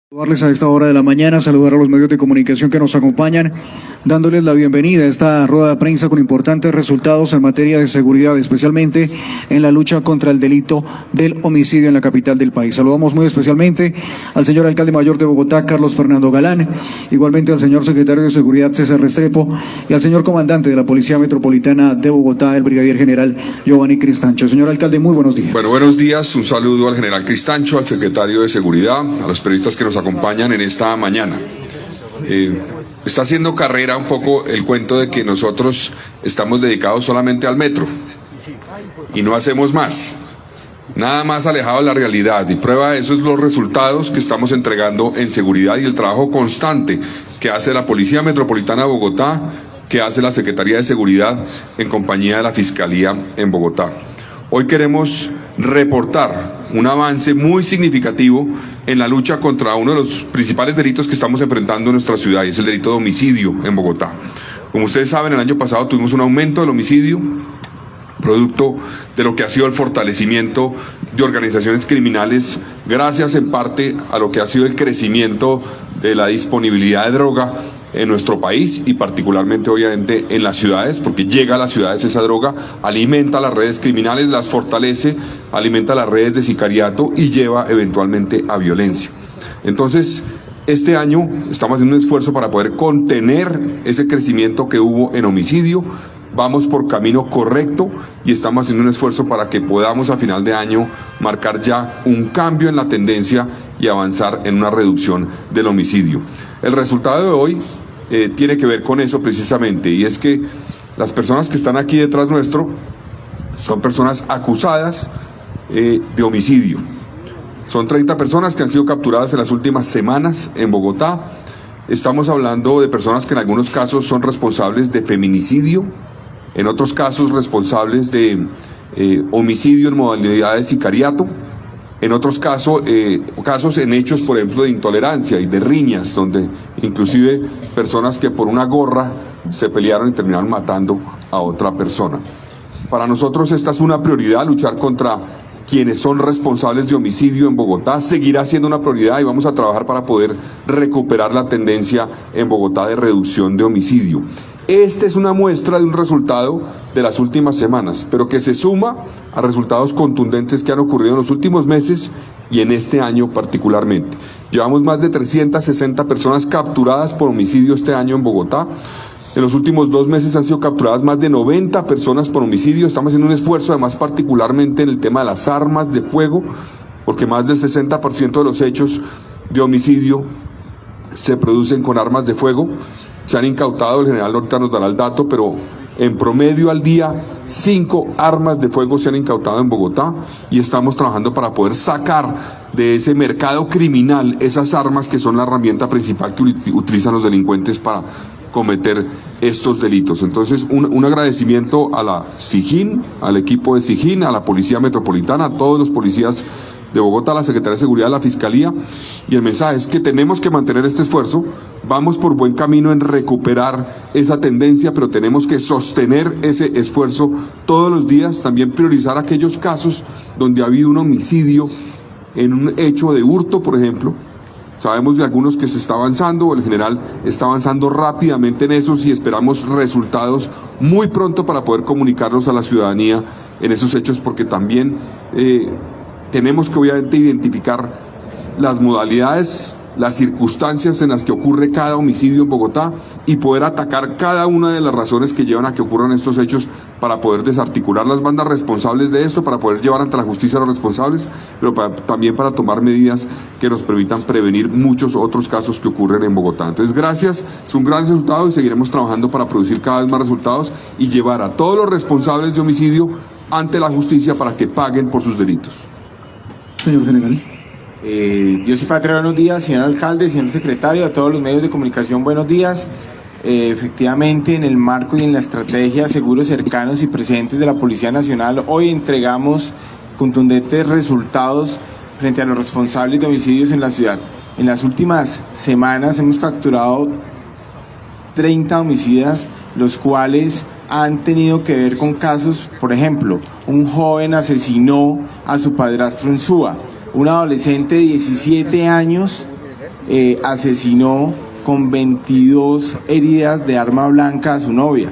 Saludarles a esta hora de la mañana, saludar a los medios de comunicación que nos acompañan, dándoles la bienvenida a esta rueda de prensa con importantes resultados en materia de seguridad, especialmente en la lucha contra el delito del homicidio en la capital del país. Saludamos muy especialmente al señor alcalde mayor de Bogotá, Carlos Fernando Galán, igualmente al señor secretario de Seguridad, César Restrepo, y al señor comandante de la Policía Metropolitana de Bogotá, el brigadier general Giovanni Cristancho. Señor alcalde, muy buenos días. Bueno, buenos días, un saludo al general Cristancho, al secretario de Seguridad, a los periodistas que nos acompañan en esta mañana. Está haciendo carrera un poco el cuento de que nosotros estamos dedicados solamente al metro y no hacemos más, nada más alejado de la realidad, y prueba de eso es los resultados que estamos entregando en seguridad y el trabajo constante que hace la Policía Metropolitana de Bogotá, que hace la Secretaría de Seguridad en compañía de la Fiscalía en Bogotá. Hoy queremos reportar un avance muy significativo en la lucha contra uno de los principales delitos que estamos enfrentando en nuestra ciudad, y es el delito de homicidio en Bogotá. Como ustedes saben, el año pasado tuvimos un aumento del homicidio, producto de lo que ha sido el fortalecimiento de organizaciones criminales, gracias en parte a lo que ha sido el crecimiento de la disponibilidad de droga en nuestro país y particularmente obviamente en las ciudades, porque llega a las ciudades esa droga, alimenta las redes criminales, las fortalece, alimenta las redes de sicariato y lleva eventualmente a violencia. Entonces, este año estamos haciendo un esfuerzo para poder contener ese crecimiento que hubo en homicidio. Vamos por camino correcto y estamos haciendo un esfuerzo para que podamos a final de año marcar ya un cambio en la tendencia y avanzar en una reducción del homicidio. El resultado de hoy tiene que ver con eso precisamente, y es que las personas que están aquí detrás nuestro son personas acusadas de homicidio. Son 30 personas que han sido capturadas en las últimas semanas en Bogotá. Estamos hablando de personas que en algunos casos son responsables de feminicidio, en otros casos responsables de homicidio en modalidad de sicariato, en otros casos en hechos, por ejemplo, de intolerancia y de riñas, donde inclusive personas que por una gorra se pelearon y terminaron matando a otra persona. Para nosotros esta es una prioridad, luchar contra quienes son responsables de homicidio en Bogotá. Seguirá siendo una prioridad y vamos a trabajar para poder recuperar la tendencia en Bogotá de reducción de homicidio. Esta es una muestra de un resultado de las últimas semanas, pero que se suma a resultados contundentes que han ocurrido en los últimos meses y en este año particularmente. Llevamos más de 360 personas capturadas por homicidio este año en Bogotá. En los últimos 2 meses han sido capturadas más de 90 personas por homicidio. Estamos haciendo un esfuerzo además particularmente en el tema de las armas de fuego, porque más del 60% de los hechos de homicidio se producen con armas de fuego. Se han incautado, el general ahorita nos dará el dato, pero en promedio al día 5 armas de fuego se han incautado en Bogotá, y estamos trabajando para poder sacar de ese mercado criminal esas armas que son la herramienta principal que utilizan los delincuentes para cometer estos delitos. Entonces, un agradecimiento a la SIJIN, al equipo de SIJIN, a la Policía Metropolitana, a todos los policías de Bogotá, a la Secretaría de Seguridad, a la Fiscalía, y el mensaje es que tenemos que mantener este esfuerzo. Vamos por buen camino en recuperar esa tendencia, pero tenemos que sostener ese esfuerzo todos los días, también priorizar aquellos casos donde ha habido un homicidio en un hecho de hurto, por ejemplo. Sabemos de algunos que se está avanzando, el general está avanzando rápidamente en esos y esperamos resultados muy pronto para poder comunicarlos a la ciudadanía en esos hechos, porque también tenemos que obviamente identificar las modalidades, las circunstancias en las que ocurre cada homicidio en Bogotá y poder atacar cada una de las razones que llevan a que ocurran estos hechos para poder desarticular las bandas responsables de esto, para poder llevar ante la justicia a los responsables, pero también para tomar medidas que nos permitan prevenir muchos otros casos que ocurren en Bogotá. Entonces, gracias, es un gran resultado y seguiremos trabajando para producir cada vez más resultados y llevar a todos los responsables de homicidio ante la justicia para que paguen por sus delitos. Señor general. Dios y Patria, buenos días, señor alcalde, señor secretario, a todos los medios de comunicación, buenos días. Efectivamente, en el marco y en la estrategia seguros, cercanos y presentes de la Policía Nacional, hoy entregamos contundentes resultados frente a los responsables de homicidios en la ciudad. En las últimas semanas hemos capturado 30 homicidas, los cuales han tenido que ver con casos, por ejemplo, un joven asesinó a su padrastro en Suba, un adolescente de 17 años asesinó con 22 heridas de arma blanca a su novia.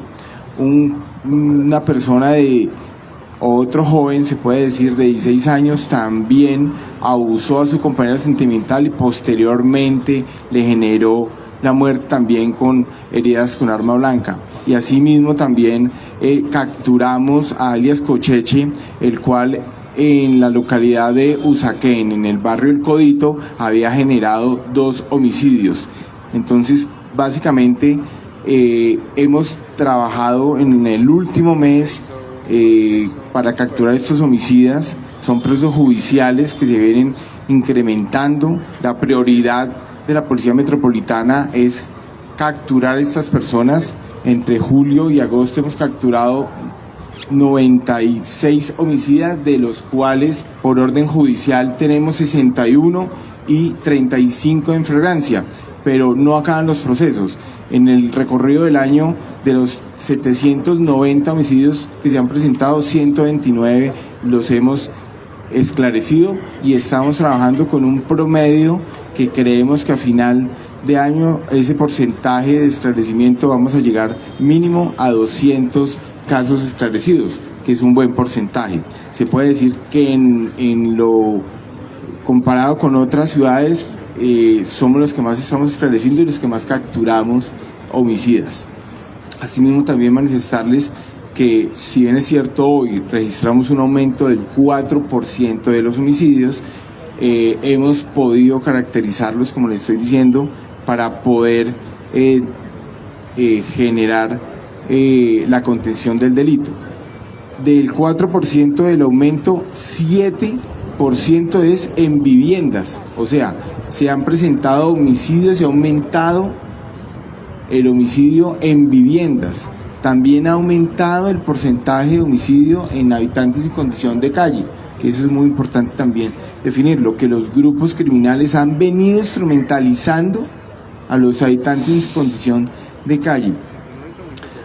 Una persona otro joven, se puede decir, de 16 años, también abusó a su compañera sentimental y posteriormente le generó la muerte también con heridas con arma blanca. Y asimismo también capturamos a alias Cocheche, el cual en la localidad de Usaquén, en el barrio El Codito, había generado 2 homicidios. Entonces, básicamente, hemos trabajado en el último mes para capturar estos homicidas. Son procesos judiciales que se vienen incrementando. La prioridad de la Policía Metropolitana es capturar a estas personas. Entre julio y agosto hemos capturado 96 homicidas, de los cuales por orden judicial tenemos 61 y 35 en flagrancia, pero no acaban los procesos. En el recorrido del año, de los 790 homicidios que se han presentado, 129 los hemos esclarecido y estamos trabajando con un promedio que creemos que a final de año ese porcentaje de esclarecimiento vamos a llegar mínimo a 200 casos esclarecidos, que es un buen porcentaje. Se puede decir que en lo comparado con otras ciudades somos los que más estamos esclareciendo y los que más capturamos homicidas. Asimismo, también manifestarles que, si bien es cierto, hoy registramos un aumento del 4% de los homicidios, hemos podido caracterizarlos, como les estoy diciendo, para poder generar la contención del delito. Del 4% del aumento, 7% es en viviendas, o sea, se han presentado homicidios, se ha aumentado el homicidio en viviendas. También ha aumentado el porcentaje de homicidio en habitantes en condición de calle, que eso es muy importante también definirlo, que los grupos criminales han venido instrumentalizando a los habitantes en condición de calle.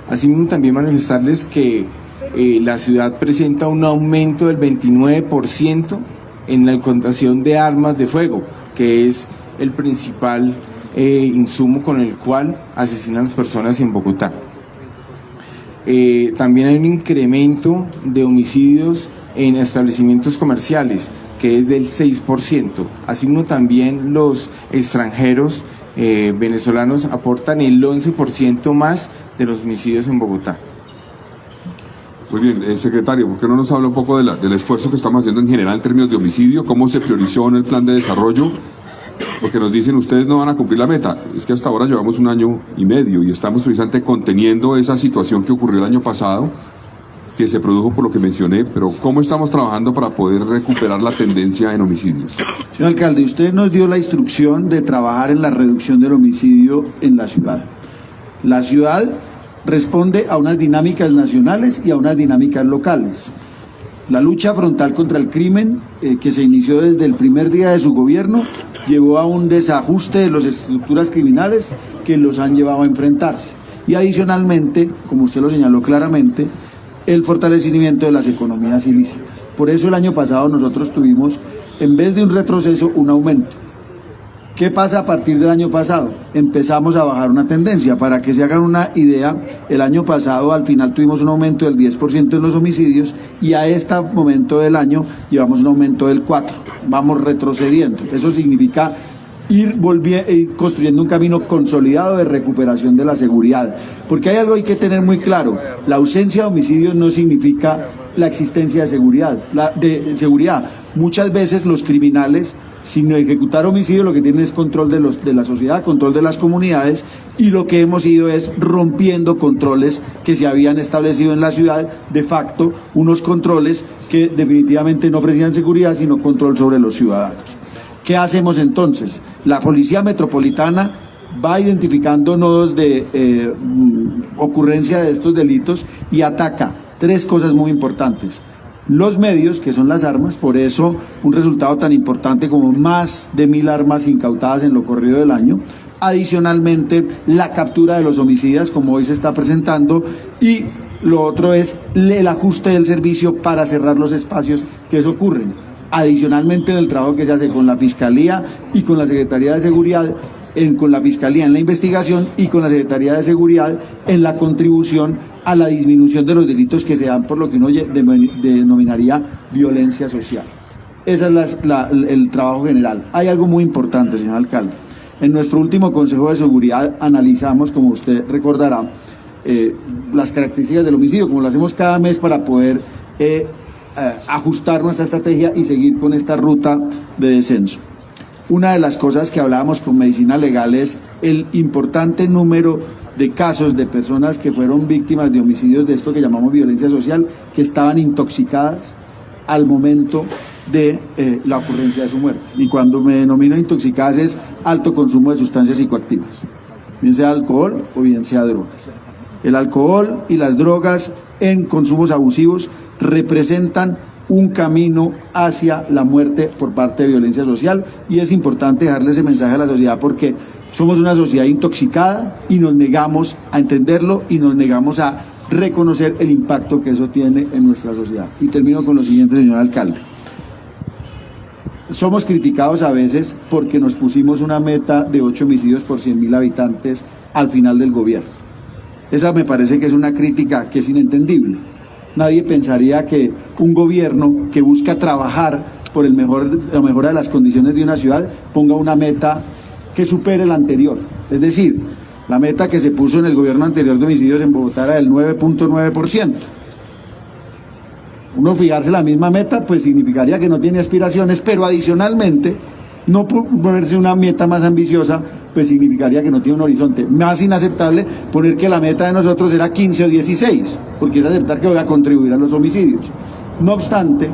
Asimismo, también manifestarles que la ciudad presenta un aumento del 29% en la incautación de armas de fuego, que es el principal insumo con el cual asesinan a las personas en Bogotá. También hay un incremento de homicidios en establecimientos comerciales, que es del 6%. Asimismo, también los extranjeros venezolanos aportan el 11% más de los homicidios en Bogotá. Muy bien, secretario, ¿por qué no nos habla un poco del esfuerzo que estamos haciendo en general en términos de homicidio? ¿Cómo se priorizó en el plan de desarrollo? Porque nos dicen, ustedes no van a cumplir la meta. Es que hasta ahora llevamos 1 año y medio y estamos precisamente conteniendo esa situación que ocurrió el año pasado, que se produjo por lo que mencioné, pero ¿cómo estamos trabajando para poder recuperar la tendencia en homicidios? Señor alcalde, usted nos dio la instrucción de trabajar en la reducción del homicidio en la ciudad. La ciudad responde a unas dinámicas nacionales y a unas dinámicas locales. La lucha frontal contra el crimen, que se inició desde el primer día de su gobierno, llevó a un desajuste de las estructuras criminales que los han llevado a enfrentarse. Y adicionalmente, como usted lo señaló claramente, el fortalecimiento de las economías ilícitas. Por eso el año pasado nosotros tuvimos, en vez de un retroceso, un aumento. ¿Qué pasa a partir del año pasado? Empezamos a bajar una tendencia. Para que se hagan una idea, el año pasado al final tuvimos un aumento del 10% en los homicidios y a este momento del año llevamos un aumento del 4%. Vamos retrocediendo. Eso significa ir construyendo un camino consolidado de recuperación de la seguridad. Porque hay algo que hay que tener muy claro. La ausencia de homicidios no significa la existencia de seguridad. Muchas veces los criminales, sin ejecutar homicidio, lo que tienen es control de la sociedad, control de las comunidades, y lo que hemos ido es rompiendo controles que se habían establecido en la ciudad, de facto, unos controles que definitivamente no ofrecían seguridad, sino control sobre los ciudadanos. ¿Qué hacemos entonces? La Policía Metropolitana va identificando nodos de ocurrencia de estos delitos y ataca 3 cosas muy importantes. Los medios, que son las armas, por eso un resultado tan importante como más de 1000 armas incautadas en lo corrido del año. Adicionalmente, la captura de los homicidas, como hoy se está presentando, y lo otro es el ajuste del servicio para cerrar los espacios que eso ocurren. Adicionalmente, en el trabajo que se hace con la Fiscalía y con la Secretaría de Seguridad, con la Fiscalía en la investigación y con la Secretaría de Seguridad en la contribución a la disminución de los delitos que se dan por lo que uno denominaría violencia social. Ese es el trabajo general. Hay algo muy importante, señor alcalde. En nuestro último Consejo de Seguridad analizamos, como usted recordará, las características del homicidio, como lo hacemos cada mes para poder ajustar nuestra estrategia y seguir con esta ruta de descenso. Una de las cosas que hablábamos con Medicina Legal es el importante número de casos de personas que fueron víctimas de homicidios de esto que llamamos violencia social, que estaban intoxicadas al momento de la ocurrencia de su muerte. Y cuando me denomino intoxicadas es alto consumo de sustancias psicoactivas, bien sea alcohol o bien sea drogas. El alcohol y las drogas en consumos abusivos representan un camino hacia la muerte por parte de violencia social, y es importante dejarle ese mensaje a la sociedad porque somos una sociedad intoxicada y nos negamos a entenderlo y nos negamos a reconocer el impacto que eso tiene en nuestra sociedad. Y termino con lo siguiente, señor alcalde. Somos criticados a veces porque nos pusimos una meta de 8 homicidios por 100.000 habitantes al final del gobierno. Esa me parece que es una crítica que es inentendible. Nadie pensaría que un gobierno que busca trabajar por la mejora de las condiciones de una ciudad ponga una meta que supere la anterior. Es decir, la meta que se puso en el gobierno anterior de homicidios en Bogotá era del 9.9%. Uno fijarse la misma meta pues significaría que no tiene aspiraciones, pero adicionalmente no ponerse una meta más ambiciosa pues significaría que no tiene un horizonte. Más inaceptable poner que la meta de nosotros era 15 o 16, porque es aceptar que voy a contribuir a los homicidios. No obstante,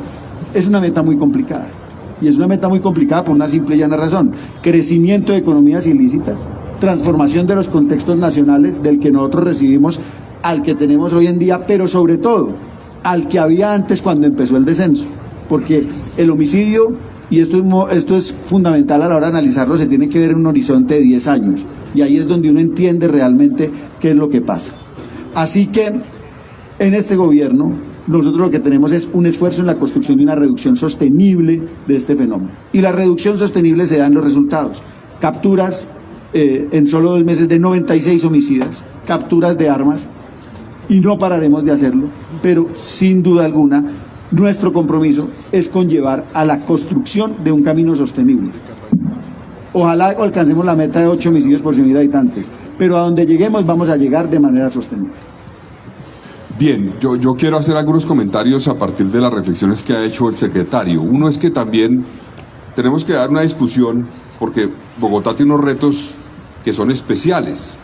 es una meta muy complicada, y es una meta muy complicada por una simple y llana razón: crecimiento de economías ilícitas, transformación de los contextos nacionales del que nosotros recibimos al que tenemos hoy en día, pero sobre todo al que había antes cuando empezó el descenso, porque el homicidio, y esto es fundamental a la hora de analizarlo, se tiene que ver en un horizonte de 10 años, y ahí es donde uno entiende realmente qué es lo que pasa. Así que en este gobierno nosotros lo que tenemos es un esfuerzo en la construcción de una reducción sostenible de este fenómeno, y la reducción sostenible se da en los resultados: capturas en solo 2 meses de 96 homicidas, capturas de armas, y no pararemos de hacerlo, pero sin duda alguna nuestro compromiso es conllevar a la construcción de un camino sostenible. Ojalá alcancemos la meta de 8 homicidios por 100.000 habitantes, pero a donde lleguemos vamos a llegar de manera sostenible. Bien, yo quiero hacer algunos comentarios a partir de las reflexiones que ha hecho el secretario. Uno es que también tenemos que dar una discusión porque Bogotá tiene unos retos que son especiales.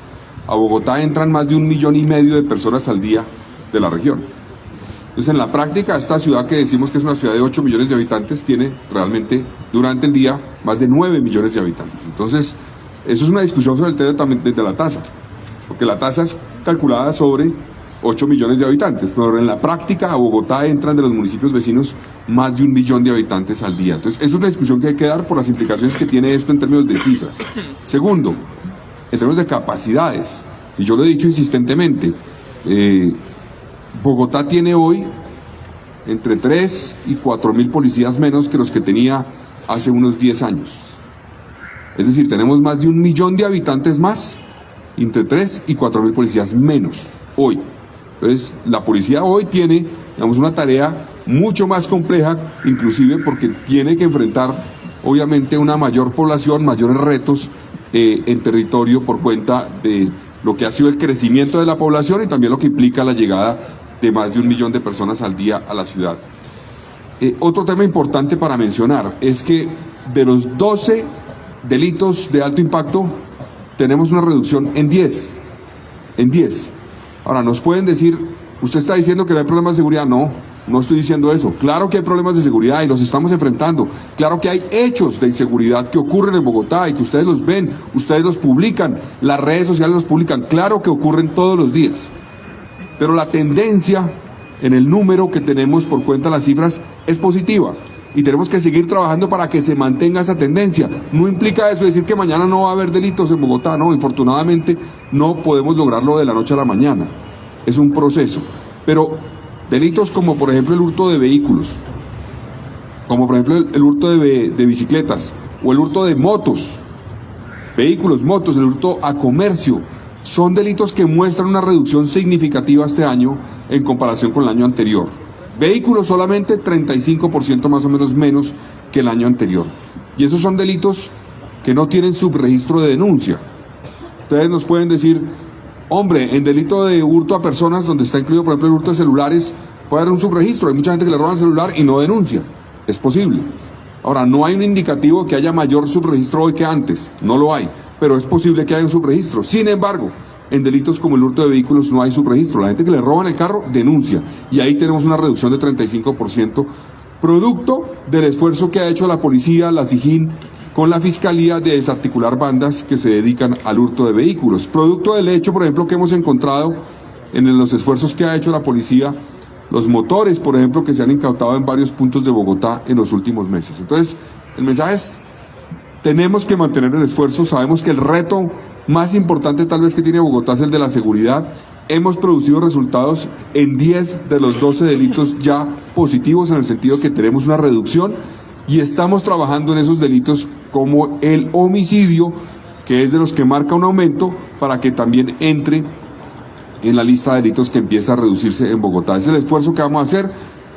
A Bogotá entran más de 1,5 millones de personas al día de la región. Entonces, en la práctica, esta ciudad que decimos que es una ciudad de 8 millones de habitantes, tiene realmente durante el día más de 9 millones de habitantes. Entonces, eso es una discusión sobre el tema también de la tasa, porque la tasa es calculada sobre 8 millones de habitantes, pero en la práctica a Bogotá entran de los municipios vecinos más de 1 millón de habitantes al día. Entonces, eso es una discusión que hay que dar por las implicaciones que tiene esto en términos de cifras. Segundo, en términos de capacidades, y yo lo he dicho insistentemente, Bogotá tiene hoy entre 3 y 4 mil policías menos que los que tenía hace unos 10 años. Es decir, tenemos más de 1 millón de habitantes más, entre 3 y 4 mil policías menos hoy. Entonces, la policía hoy tiene, digamos, una tarea mucho más compleja, inclusive porque tiene que enfrentar, obviamente, una mayor población, mayores retos en territorio por cuenta de lo que ha sido el crecimiento de la población y también lo que implica la llegada de más de 1 millón de personas al día a la ciudad. Otro tema importante para mencionar es que de los 12 delitos de alto impacto tenemos una reducción en 10. Ahora, nos pueden decir, usted está diciendo que no hay problemas de seguridad. No estoy diciendo eso. Claro que hay problemas de seguridad y los estamos enfrentando. Claro que hay hechos de inseguridad que ocurren en Bogotá y que ustedes los ven, ustedes los publican, las redes sociales los publican. Claro que ocurren todos los días. Pero la tendencia en el número que tenemos por cuenta de las cifras es positiva. Y tenemos que seguir trabajando para que se mantenga esa tendencia. No implica eso decir que mañana no va a haber delitos en Bogotá. No, infortunadamente no podemos lograrlo de la noche a la mañana. Es un proceso. Pero delitos como por ejemplo el hurto de vehículos, como por ejemplo el hurto de bicicletas o el hurto de motos, vehículos, motos, el hurto a comercio, son delitos que muestran una reducción significativa este año en comparación con el año anterior. Vehículos solamente 35% más o menos menos que el año anterior. Y esos son delitos que no tienen subregistro de denuncia. Ustedes nos pueden decir, hombre, en delito de hurto a personas, donde está incluido por ejemplo el hurto de celulares, puede haber un subregistro. Hay mucha gente que le roban el celular y no denuncia. Es posible. Ahora, no hay un indicativo que haya mayor subregistro hoy que antes. No lo hay. Pero es posible que haya un subregistro. Sin embargo, en delitos como el hurto de vehículos no hay subregistro. La gente que le roban el carro denuncia. Y ahí tenemos una reducción de 35%, producto del esfuerzo que ha hecho la policía, la SIJIN, con la Fiscalía de desarticular bandas que se dedican al hurto de vehículos. Producto del hecho, por ejemplo, que hemos encontrado en los esfuerzos que ha hecho la policía, los motores, por ejemplo, que se han incautado en varios puntos de Bogotá en los últimos meses. Entonces, el mensaje es, tenemos que mantener el esfuerzo. Sabemos que el reto más importante tal vez que tiene Bogotá es el de la seguridad. Hemos producido resultados en 10 de los 12 delitos ya positivos, en el sentido que tenemos una reducción, y estamos trabajando en esos delitos como el homicidio, que es de los que marca un aumento, para que también entre en la lista de delitos que empieza a reducirse en Bogotá. Es el esfuerzo que vamos a hacer,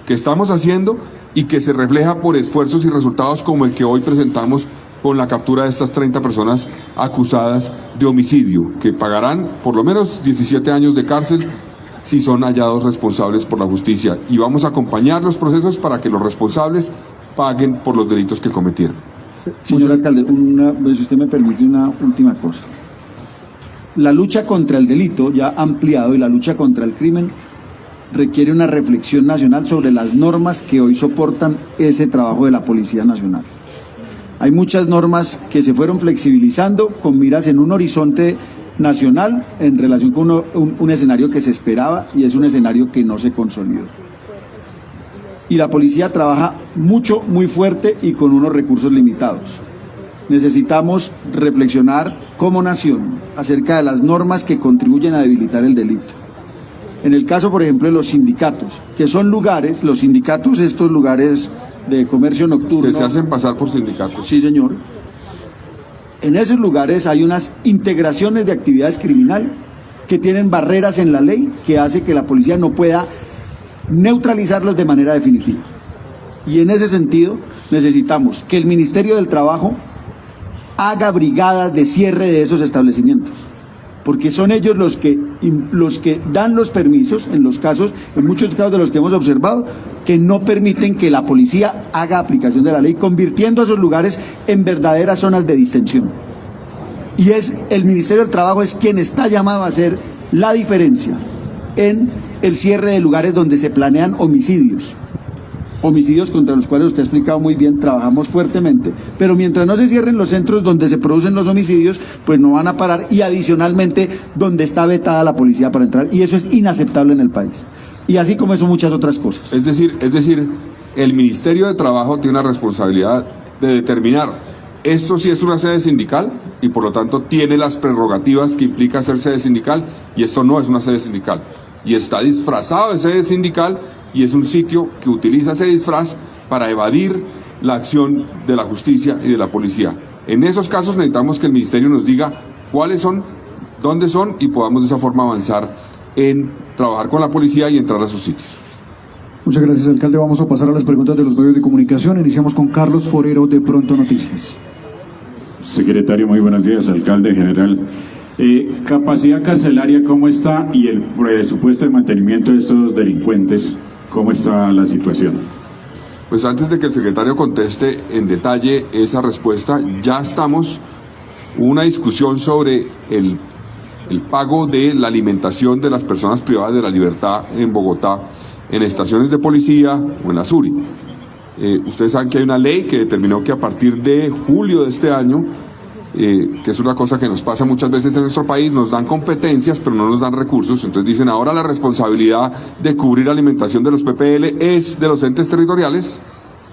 que estamos haciendo y que se refleja por esfuerzos y resultados como el que hoy presentamos con la captura de estas 30 personas acusadas de homicidio, que pagarán por lo menos 17 años de cárcel si son hallados responsables por la justicia. Y vamos a acompañar los procesos para que los responsables paguen por los delitos que cometieron. Señor alcalde, si usted me permite una última cosa. La lucha contra el delito ya ampliado y la lucha contra el crimen requiere una reflexión nacional sobre las normas que hoy soportan ese trabajo de la Policía Nacional. Hay muchas normas que se fueron flexibilizando con miras en un horizonte nacional en relación con un escenario que se esperaba, y es un escenario que no se consolidó. Y la policía trabaja mucho, muy fuerte y con unos recursos limitados. Necesitamos reflexionar como nación acerca de las normas que contribuyen a debilitar el delito. En el caso, por ejemplo, de los sindicatos, que son lugares, los sindicatos, estos lugares de comercio nocturno. Que se hacen pasar por sindicatos. Sí, señor. En esos lugares hay unas integraciones de actividades criminales que tienen barreras en la ley que hace que la policía no pueda neutralizarlos de manera definitiva. Y en ese sentido necesitamos que el Ministerio del Trabajo haga brigadas de cierre de esos establecimientos, porque son ellos los que dan los permisos en muchos casos de los que hemos observado, que no permiten que la policía haga aplicación de la ley, convirtiendo a esos lugares en verdaderas zonas de distensión. Y el Ministerio del Trabajo es quien está llamado a hacer la diferencia en el cierre de lugares donde se planean homicidios contra los cuales usted ha explicado muy bien, trabajamos fuertemente, pero mientras no se cierren los centros donde se producen los homicidios, pues no van a parar, y adicionalmente donde está vetada la policía para entrar, y eso es inaceptable en el país, y así como eso muchas otras cosas. Es decir, el Ministerio de Trabajo tiene una responsabilidad de determinar, esto sí es una sede sindical, y por lo tanto tiene las prerrogativas que implica ser sede sindical, y esto no es una sede sindical, y está disfrazado de sede sindical, y es un sitio que utiliza ese disfraz para evadir la acción de la justicia y de la policía. En esos casos necesitamos que el Ministerio nos diga cuáles son, dónde son, y podamos de esa forma avanzar en trabajar con la policía y entrar a sus sitios. Muchas gracias, alcalde. Vamos a pasar a las preguntas de los medios de comunicación. Iniciamos con Carlos Forero, de Pronto Noticias. Secretario, muy buenos días. Alcalde general. Capacidad carcelaria, ¿cómo está? Y el presupuesto de mantenimiento de estos delincuentes, ¿cómo está la situación? Pues antes de que el secretario conteste en detalle esa respuesta, ya estamos una discusión sobre el pago de la alimentación de las personas privadas de la libertad en Bogotá, en estaciones de policía o en la SURI. Ustedes saben que hay una ley que determinó que a partir de julio de este año, que es una cosa que nos pasa muchas veces en nuestro país, nos dan competencias pero no nos dan recursos. Entonces dicen, ahora la responsabilidad de cubrir alimentación de los PPL es de los entes territoriales.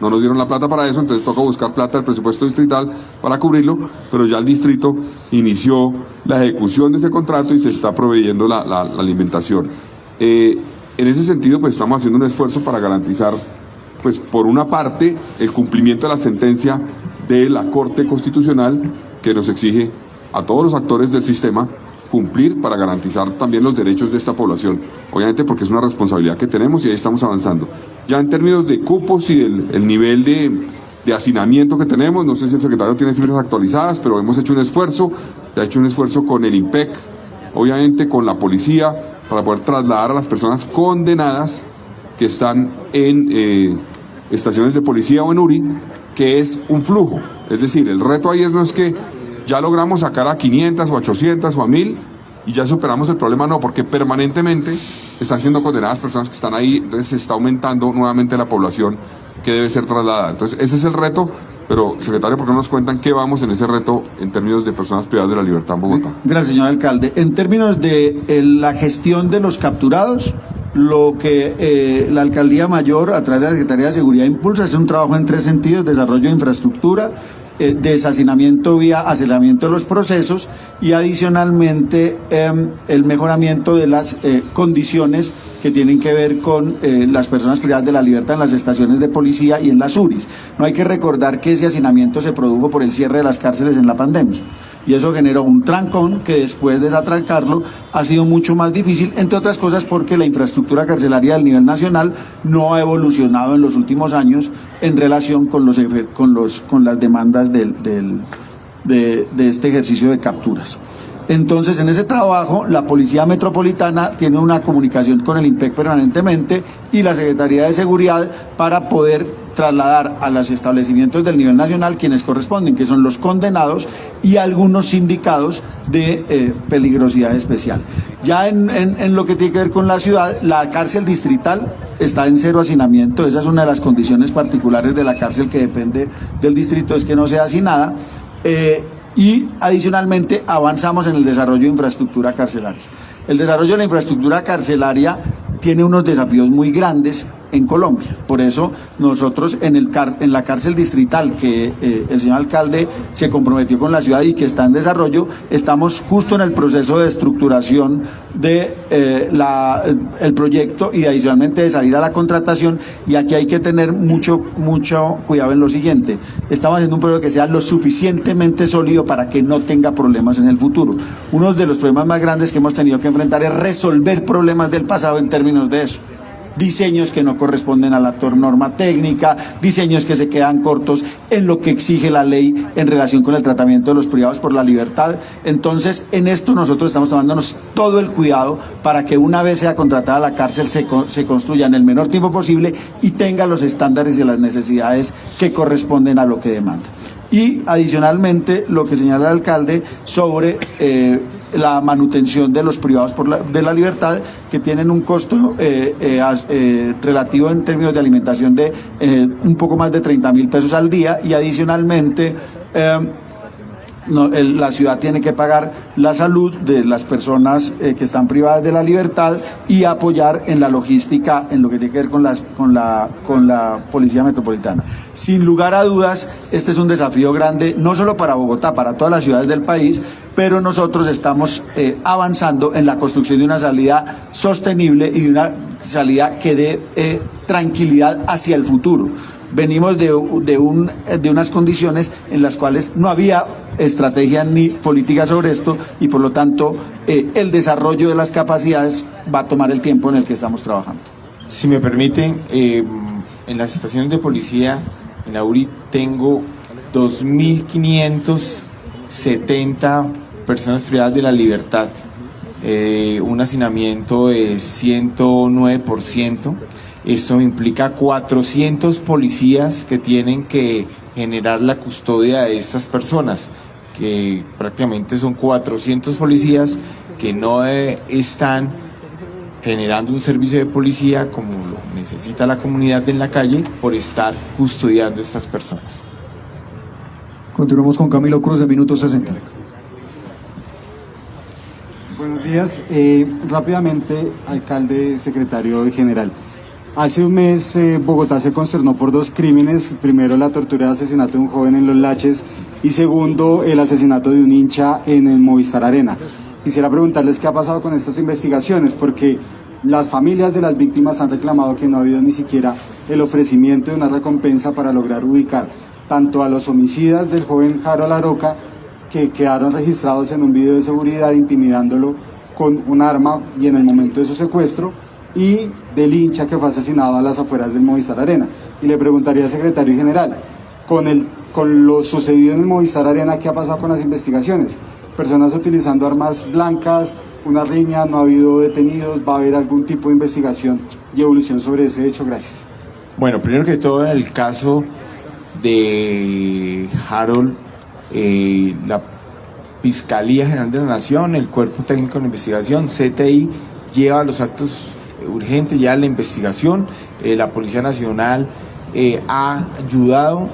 No nos dieron la plata para eso, entonces toca buscar plata del presupuesto distrital para cubrirlo, pero ya el distrito inició la ejecución de ese contrato y se está proveyendo la alimentación. En ese sentido, pues estamos haciendo un esfuerzo para garantizar pues por una parte, el cumplimiento de la sentencia de la Corte Constitucional que nos exige a todos los actores del sistema cumplir para garantizar también los derechos de esta población, obviamente porque es una responsabilidad que tenemos y ahí estamos avanzando. Ya en términos de cupos y el nivel de hacinamiento que tenemos, no sé si el secretario tiene cifras actualizadas, pero hemos hecho un esfuerzo, se ha hecho un esfuerzo con el IMPEC, obviamente con la policía, para poder trasladar a las personas condenadas que están en estaciones de policía o en URI, que es un flujo. Es decir, el reto ahí no es que ya logramos sacar a 500 o a 800 o a 1000 y ya superamos el problema, no, porque permanentemente están siendo condenadas personas que están ahí, entonces se está aumentando nuevamente la población que debe ser trasladada. Entonces ese es el reto, pero secretario, ¿por qué no nos cuentan qué vamos en ese reto en términos de personas privadas de la libertad en Bogotá? Gracias, señor alcalde. En términos de la gestión de los capturados, lo que la Alcaldía Mayor, a través de la Secretaría de Seguridad, impulsa es un trabajo en tres sentidos: desarrollo de infraestructura, deshacinamiento vía aceleramiento de los procesos y adicionalmente el mejoramiento de las condiciones que tienen que ver con las personas privadas de la libertad en las estaciones de policía y en las URIs. No hay que recordar que ese hacinamiento se produjo por el cierre de las cárceles en la pandemia y eso generó un trancón que después de desatrancarlo ha sido mucho más difícil, entre otras cosas porque la infraestructura carcelaria del nivel nacional no ha evolucionado en los últimos años en relación con las demandas de este ejercicio de capturas. Entonces, en ese trabajo, la Policía Metropolitana tiene una comunicación con el IMPEC permanentemente y la Secretaría de Seguridad para poder trasladar a los establecimientos del nivel nacional quienes corresponden, que son los condenados y algunos sindicados de peligrosidad especial. Ya en lo que tiene que ver con la ciudad, la cárcel distrital está en cero hacinamiento. Esa es una de las condiciones particulares de la cárcel que depende del distrito, es que no sea hacinada. Y adicionalmente avanzamos en el desarrollo de infraestructura carcelaria. El desarrollo de la infraestructura carcelaria tiene unos desafíos muy grandes en Colombia. Por eso nosotros en la cárcel distrital que el señor alcalde se comprometió con la ciudad y que está en desarrollo, estamos justo en el proceso de estructuración de el proyecto y adicionalmente de salir a la contratación, y aquí hay que tener mucho cuidado en lo siguiente: estamos haciendo un proyecto que sea lo suficientemente sólido para que no tenga problemas en el futuro. Uno de los problemas más grandes que hemos tenido que enfrentar es resolver problemas del pasado en términos de eso. Diseños que no corresponden a la norma técnica, diseños que se quedan cortos en lo que exige la ley en relación con el tratamiento de los privados por la libertad. Entonces, en esto nosotros estamos tomándonos todo el cuidado para que una vez sea contratada la cárcel se construya en el menor tiempo posible y tenga los estándares y las necesidades que corresponden a lo que demanda. Y adicionalmente, lo que señala el alcalde sobre la manutención de los privados de la libertad, que tienen un costo relativo en términos de alimentación de un poco más de 30.000 pesos al día, y adicionalmente la ciudad tiene que pagar la salud de las personas que están privadas de la libertad y apoyar en la logística en lo que tiene que ver con la Policía Metropolitana. Sin lugar a dudas, este es un desafío grande, no solo para Bogotá, para todas las ciudades del país, pero nosotros estamos avanzando en la construcción de una salida sostenible y de una salida que dé tranquilidad hacia el futuro. Venimos de unas condiciones en las cuales no había estrategia ni política sobre esto y por lo tanto el desarrollo de las capacidades va a tomar el tiempo en el que estamos trabajando. Si me permiten, en las estaciones de policía, en la URI, tengo 2.570 personas privadas de la libertad, un hacinamiento de 109%. Esto implica 400 policías que tienen que generar la custodia de estas personas, que prácticamente son 400 policías que no están generando un servicio de policía como lo necesita la comunidad en la calle por estar custodiando a estas personas. Continuamos con Camilo Cruz de Minuto 60. Buenos días. Rápidamente, alcalde, secretario general. Hace un mes Bogotá se consternó por dos crímenes: primero, la tortura y asesinato de un joven en Los Laches, y segundo, el asesinato de un hincha en el Movistar Arena. Quisiera preguntarles qué ha pasado con estas investigaciones, porque las familias de las víctimas han reclamado que no ha habido ni siquiera el ofrecimiento de una recompensa para lograr ubicar tanto a los homicidas del joven Harold Aroca, que quedaron registrados en un video de seguridad intimidándolo con un arma y en el momento de su secuestro, y del hincha que fue asesinado a las afueras del Movistar Arena. Y le preguntaría al secretario general, con lo sucedido en el Movistar Arena, ¿qué ha pasado con las investigaciones? Personas utilizando armas blancas, una riña, no ha habido detenidos, ¿va a haber algún tipo de investigación y evolución sobre ese hecho? Gracias. Bueno, primero que todo, en el caso de Harold, la Fiscalía General de la Nación, el Cuerpo Técnico de Investigación, CTI, lleva los actos urgentes, ya la investigación. La Policía Nacional ha ayudado,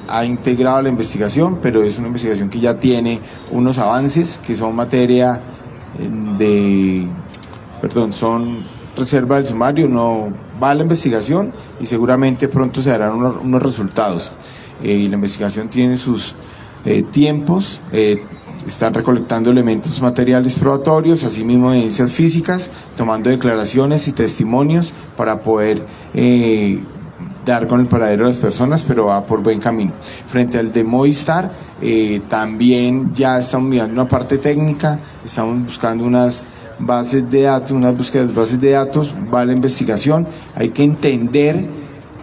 ha integrado la investigación, pero es una investigación que ya tiene unos avances que son materia son reserva del sumario, no va a la investigación y seguramente pronto se darán unos resultados. Y la investigación tiene sus tiempos, están recolectando elementos materiales probatorios, asimismo evidencias físicas, tomando declaraciones y testimonios para poder dar con el paradero de las personas, pero va por buen camino. Frente al de Movistar, también ya estamos mirando una parte técnica, estamos buscando unas bases de datos, unas búsquedas de bases de datos, va la investigación. Hay que entender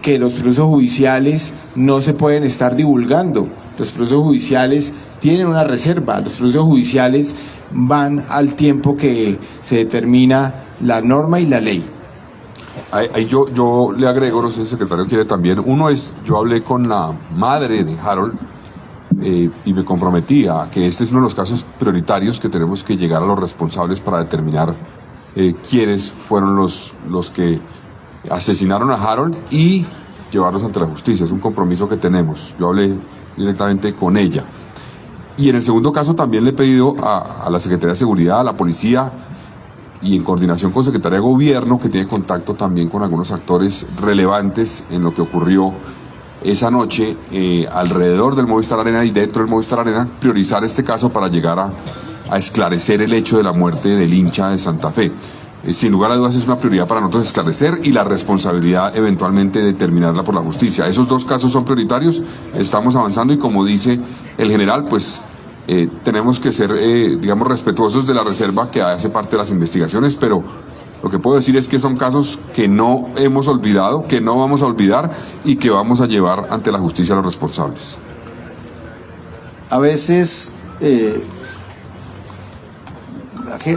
que los procesos judiciales no se pueden estar divulgando, los procesos judiciales tienen una reserva, los procesos judiciales van al tiempo que se determina la norma y la ley. Ahí yo le agrego, no sé si el secretario quiere también, uno es, yo hablé con la madre de Harold y me comprometí a que este es uno de los casos prioritarios que tenemos que llegar a los responsables para determinar quiénes fueron los que asesinaron a Harold y llevarlos ante la justicia. Es un compromiso que tenemos. Yo hablé directamente con ella. Y en el segundo caso también le he pedido a la Secretaría de Seguridad, a la Policía, y en coordinación con Secretaría de Gobierno, que tiene contacto también con algunos actores relevantes en lo que ocurrió esa noche alrededor del Movistar Arena y dentro del Movistar Arena, priorizar este caso para llegar a esclarecer el hecho de la muerte del hincha de Santa Fe. Sin lugar a dudas es una prioridad para nosotros esclarecer y la responsabilidad eventualmente determinarla por la justicia. Esos dos casos son prioritarios, estamos avanzando y como dice el general, pues tenemos que ser, digamos, respetuosos de la reserva que hace parte de las investigaciones, pero lo que puedo decir es que son casos que no hemos olvidado, que no vamos a olvidar y que vamos a llevar ante la justicia a los responsables. A veces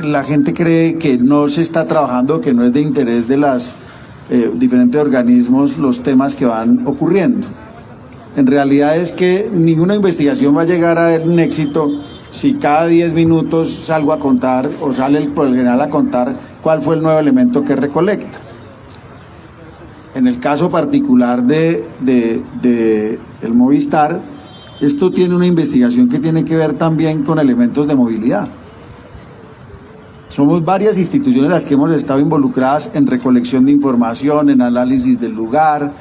la gente cree que no se está trabajando, que no es de interés de los diferentes organismos los temas que van ocurriendo. En realidad es que ninguna investigación va a llegar a un éxito si cada 10 minutos salgo a contar o sale el general a contar cuál fue el nuevo elemento que recolecta. En el caso particular de el Movistar, esto tiene una investigación que tiene que ver también con elementos de movilidad. Somos varias instituciones las que hemos estado involucradas en recolección de información, en análisis del lugar,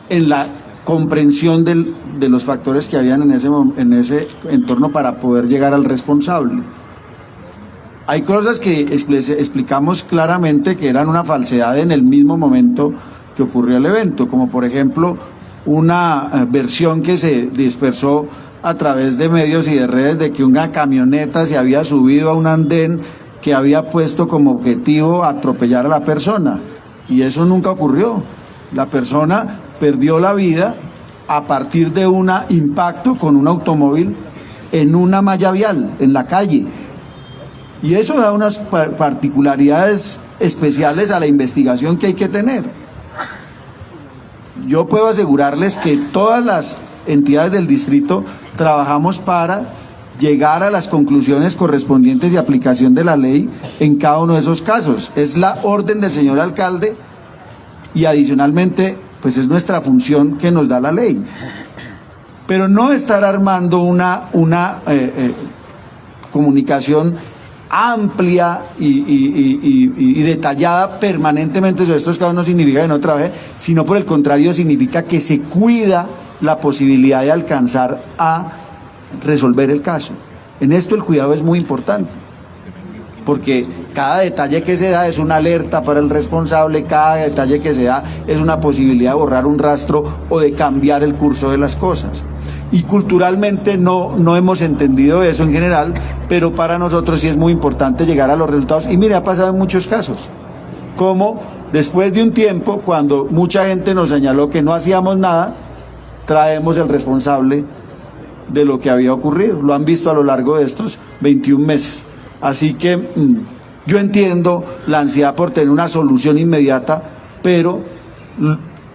en la comprensión de los factores que habían en ese entorno para poder llegar al responsable. Hay cosas que explicamos claramente que eran una falsedad en el mismo momento que ocurrió el evento, como por ejemplo una versión que se dispersó a través de medios y de redes de que una camioneta se había subido a un andén que había puesto como objetivo atropellar a la persona, y eso nunca ocurrió. La persona perdió la vida a partir de un impacto con un automóvil en una malla vial, en la calle. Y eso da unas particularidades especiales a la investigación que hay que tener. Yo puedo asegurarles que todas las entidades del distrito trabajamos para llegar a las conclusiones correspondientes y aplicación de la ley en cada uno de esos casos. Es la orden del señor alcalde y adicionalmente pues es nuestra función que nos da la ley. Pero no estar armando una comunicación amplia y detallada permanentemente sobre estos casos no significa que no trabaje, sino por el contrario significa que se cuida la posibilidad de alcanzar a resolver el caso. En esto el cuidado es muy importante. porque cada detalle que se da es una alerta para el responsable, cada detalle que se da es una posibilidad de borrar un rastro o de cambiar el curso de las cosas. Y culturalmente no hemos entendido eso en general, pero para nosotros sí es muy importante llegar a los resultados. Y mire, ha pasado en muchos casos, como después de un tiempo, cuando mucha gente nos señaló que no hacíamos nada, traemos el responsable de lo que había ocurrido. Lo han visto a lo largo de estos 21 meses. Así que yo entiendo la ansiedad por tener una solución inmediata, pero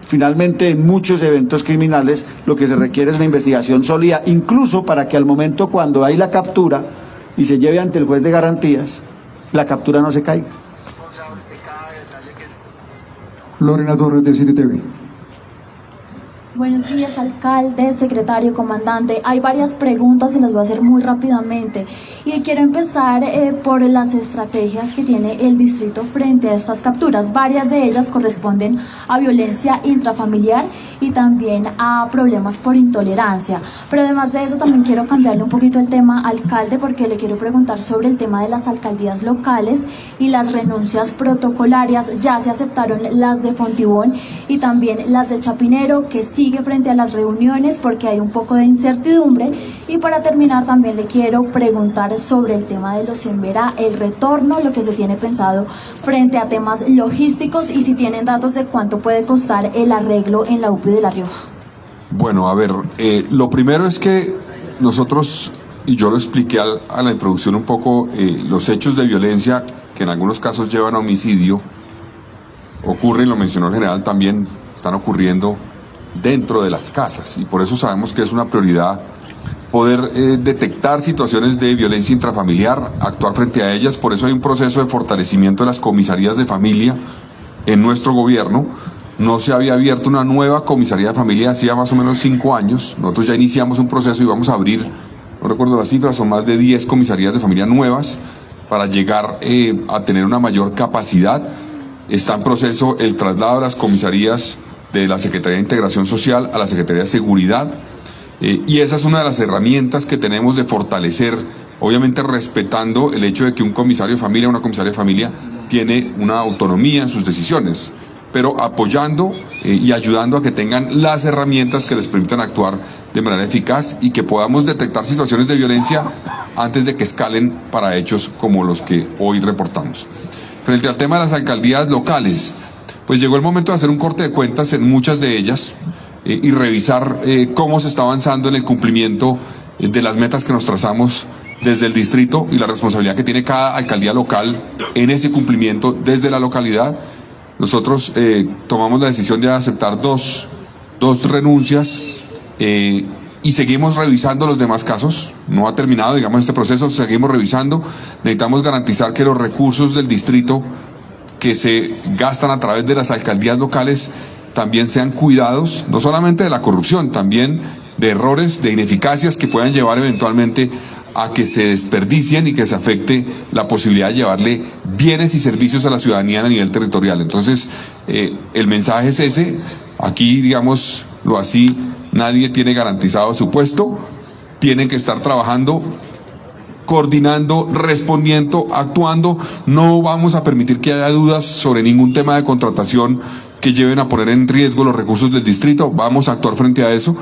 finalmente en muchos eventos criminales lo que se requiere es una investigación sólida, incluso para que al momento cuando hay la captura y se lleve ante el juez de garantías, la captura no se caiga. Lorena Torres de City TV. Buenos días, alcalde, secretario, comandante. Hay varias preguntas y las voy a hacer muy rápidamente. Y quiero empezar por las estrategias que tiene el distrito frente a estas capturas. Varias de ellas corresponden a violencia intrafamiliar y también a problemas por intolerancia. Pero además de eso también quiero cambiarle un poquito el tema, alcalde, porque le quiero preguntar sobre el tema de las alcaldías locales y las renuncias protocolarias. Ya se aceptaron las de Fontibón y también las de Chapinero, que sigue frente a las reuniones porque hay un poco de incertidumbre. Y para terminar también le quiero preguntar sobre el tema de los Siembera, el retorno, lo que se tiene pensado frente a temas logísticos y si tienen datos de cuánto puede costar el arreglo en la UPI de La Rioja. Bueno, a ver, lo primero es que nosotros, y yo lo expliqué a la introducción un poco, los hechos de violencia que en algunos casos llevan a homicidio ocurren, lo mencionó el general también, están ocurriendo dentro de las casas y por eso sabemos que es una prioridad poder detectar situaciones de violencia intrafamiliar, actuar frente a ellas. Por eso hay un proceso de fortalecimiento de las comisarías de familia en nuestro gobierno. No se había abierto una nueva comisaría de familia hacía más o menos 5 años. Nosotros ya iniciamos un proceso y vamos a abrir, no recuerdo las cifras, son más de 10 comisarías de familia nuevas para llegar a tener una mayor capacidad. Está en proceso el traslado de las comisarías de la Secretaría de Integración Social a la Secretaría de Seguridad, y esa es una de las herramientas que tenemos de fortalecer, obviamente respetando el hecho de que un comisario de familia, una comisaria de familia tiene una autonomía en sus decisiones, pero apoyando y ayudando a que tengan las herramientas que les permitan actuar de manera eficaz y que podamos detectar situaciones de violencia antes de que escalen para hechos como los que hoy reportamos. Frente al tema de las alcaldías locales, pues llegó el momento de hacer un corte de cuentas en muchas de ellas y revisar cómo se está avanzando en el cumplimiento de las metas que nos trazamos desde el distrito y la responsabilidad que tiene cada alcaldía local en ese cumplimiento desde la localidad. Nosotros tomamos la decisión de aceptar dos renuncias y seguimos revisando los demás casos. No ha terminado, digamos, este proceso, seguimos revisando. Necesitamos garantizar que los recursos del distrito que se gastan a través de las alcaldías locales también sean cuidados, no solamente de la corrupción, también de errores, de ineficacias que puedan llevar eventualmente a que se desperdicien y que se afecte la posibilidad de llevarle bienes y servicios a la ciudadanía a nivel territorial. Entonces, el mensaje es ese. Aquí, digámoslo así, nadie tiene garantizado su puesto. Tienen que estar trabajando, coordinando, respondiendo, actuando. No vamos a permitir que haya dudas sobre ningún tema de contratación que lleven a poner en riesgo los recursos del distrito. Vamos a actuar frente a eso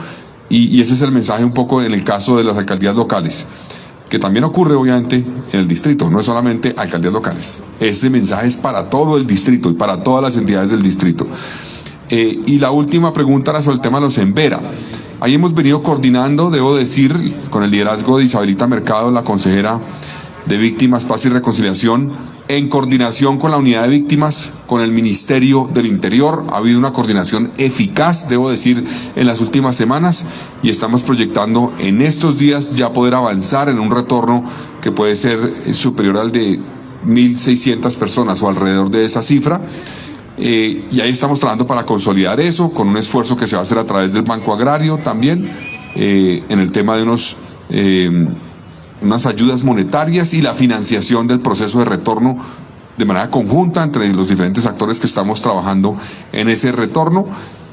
y ese es el mensaje un poco en el caso de las alcaldías locales, que también ocurre obviamente en el distrito, no es solamente alcaldías locales. Ese mensaje es para todo el distrito y para todas las entidades del distrito. Y la última pregunta era sobre el tema de los Siembera. Ahí hemos venido coordinando, debo decir, con el liderazgo de Isabelita Mercado, la consejera de Víctimas, Paz y Reconciliación, en coordinación con la Unidad de Víctimas, con el Ministerio del Interior. Ha habido una coordinación eficaz, debo decir, en las últimas semanas y estamos proyectando en estos días ya poder avanzar en un retorno que puede ser superior al de 1.600 personas o alrededor de esa cifra. Y ahí estamos trabajando para consolidar eso, con un esfuerzo que se va a hacer a través del Banco Agrario también, en el tema de unas ayudas monetarias y la financiación del proceso de retorno de manera conjunta entre los diferentes actores que estamos trabajando en ese retorno.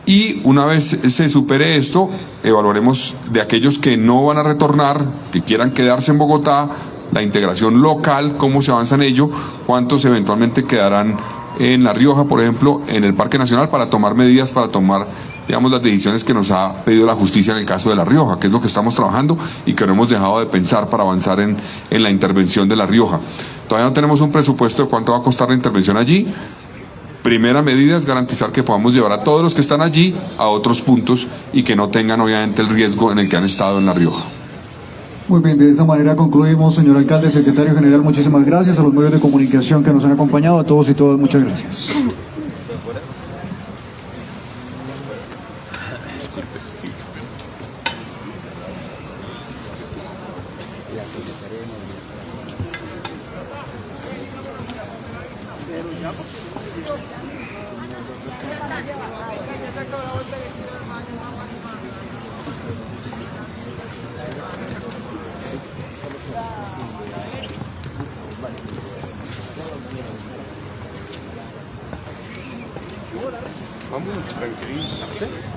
Y una vez se supere esto, evaluaremos de aquellos que no van a retornar, que quieran quedarse en Bogotá, la integración local, cómo se avanza en ello, cuántos eventualmente quedarán en La Rioja, por ejemplo, en el Parque Nacional, para tomar medidas, para tomar, digamos, las decisiones que nos ha pedido la justicia en el caso de La Rioja, que es lo que estamos trabajando y que no hemos dejado de pensar para avanzar en la intervención de La Rioja. Todavía no tenemos un presupuesto de cuánto va a costar la intervención allí. Primera medida es garantizar que podamos llevar a todos los que están allí a otros puntos y que no tengan obviamente el riesgo en el que han estado en La Rioja. Muy bien, de esta manera concluimos, señor alcalde, secretario general, muchísimas gracias a los medios de comunicación que nos han acompañado, a todos y todas, muchas gracias. Vamos, tranquilo.